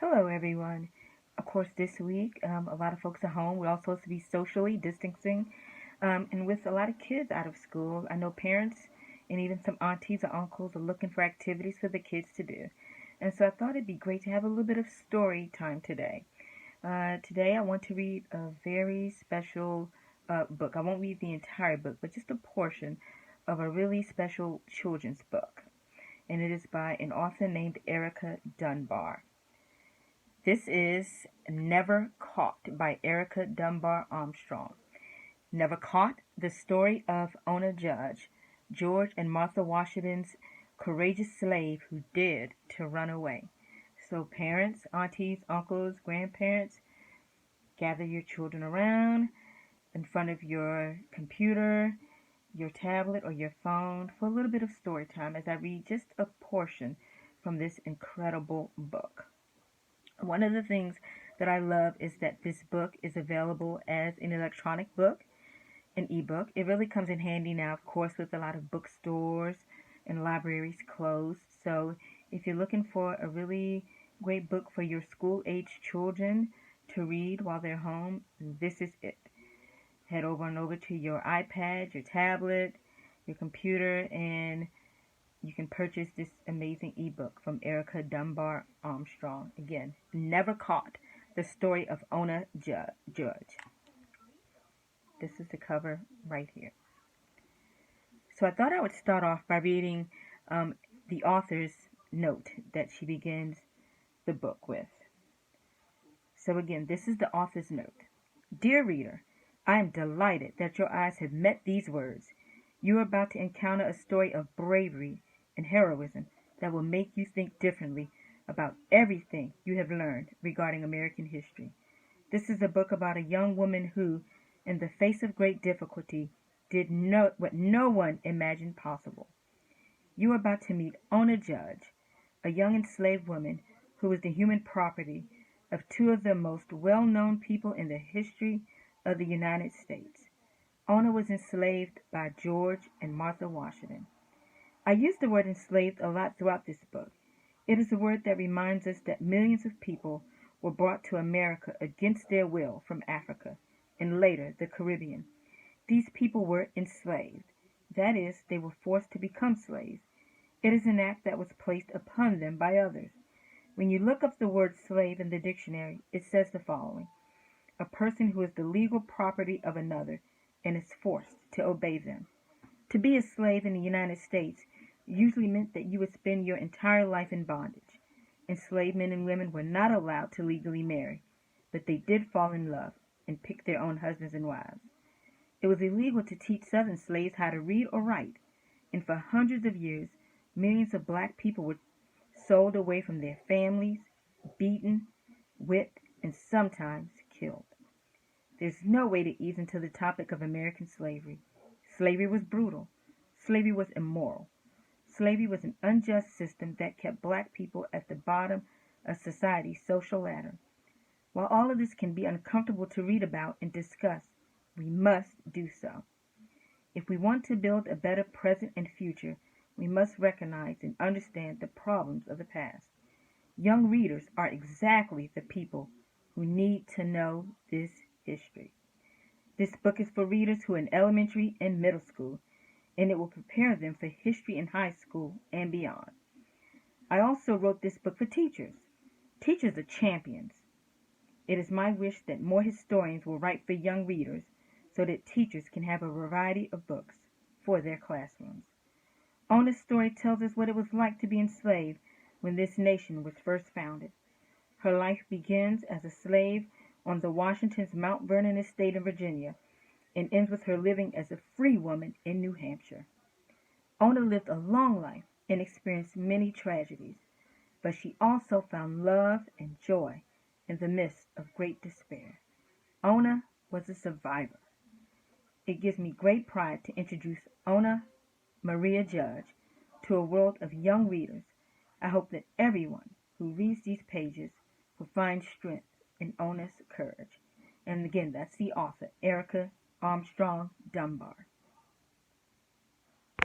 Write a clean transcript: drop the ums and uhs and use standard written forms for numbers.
Hello, everyone. Of course, this week, a lot of folks are home. We're all supposed to be socially distancing. And with a lot of kids out of school, I know parents and even some aunties or uncles are looking for activities for the kids to do. And so I thought it'd be great to have a little bit of story time today. Today, I want to read a very special book. I won't read the entire book, but just a portion of a really special children's book. And it is by an author named Erica Dunbar. This is Never Caught by Erica Dunbar Armstrong. Never Caught, the story of Ona Judge, George and Martha Washington's courageous slave who dared to run away. So parents, aunties, uncles, grandparents, gather your children around in front of your computer, your tablet, or your phone for a little bit of story time as I read just a portion from this incredible book. One of the things that I love is that this book is available as an electronic book, an ebook. It really comes in handy now, of course, with a lot of bookstores and libraries closed. So if you're looking for a really great book for your school-age children to read while they're home, this is it. Head over to your iPad, your tablet, your computer, and you can purchase this amazing ebook from Erica Dunbar Armstrong. Again, Never Caught, the story of Ona Judge. This is the cover right here. So I thought I would start off by reading the author's note that she begins the book with. So again, this is the author's note. Dear reader, I am delighted that your eyes have met these words. You are about to encounter a story of bravery and heroism that will make you think differently about everything you have learned regarding American history. This is a book about a young woman who, in the face of great difficulty, did what no one imagined possible. You are about to meet Ona Judge, a young enslaved woman who was the human property of two of the most well-known people in the history of the United States. Ona was enslaved by George and Martha Washington. I use the word enslaved a lot throughout this book. It is a word that reminds us that millions of people were brought to America against their will from Africa and later the Caribbean. These people were enslaved. That is, they were forced to become slaves. It is an act that was placed upon them by others. When you look up the word slave in the dictionary, it says the following: a person who is the legal property of another and is forced to obey them. To be a slave in the United States usually meant that you would spend your entire life in bondage. Enslaved men and women were not allowed to legally marry, but they did fall in love and pick their own husbands and wives. It was illegal to teach Southern slaves how to read or write, and for hundreds of years, millions of black people were sold away from their families, beaten, whipped, and sometimes killed. There's no way to ease into the topic of American slavery. Slavery was brutal. Slavery was immoral. Slavery was an unjust system that kept black people at the bottom of society's social ladder. While all of this can be uncomfortable to read about and discuss, we must do so. If we want to build a better present and future, we must recognize and understand the problems of the past. Young readers are exactly the people who need to know this history. This book is for readers who are in elementary and middle school, and it will prepare them for history in high school and beyond. I also wrote this book for teachers. Teachers are champions. It is my wish that more historians will write for young readers so that teachers can have a variety of books for their classrooms. Ona's story tells us what it was like to be enslaved when this nation was first founded. Her life begins as a slave on the Washington's Mount Vernon estate in Virginia and ends with her living as a free woman in New Hampshire. Ona lived a long life and experienced many tragedies, but she also found love and joy in the midst of great despair. Ona was a survivor. It gives me great pride to introduce Ona Maria Judge to a world of young readers. I hope that everyone who reads these pages will find strength in Ona's courage. And again, that's the author, Erica Armstrong Dunbar.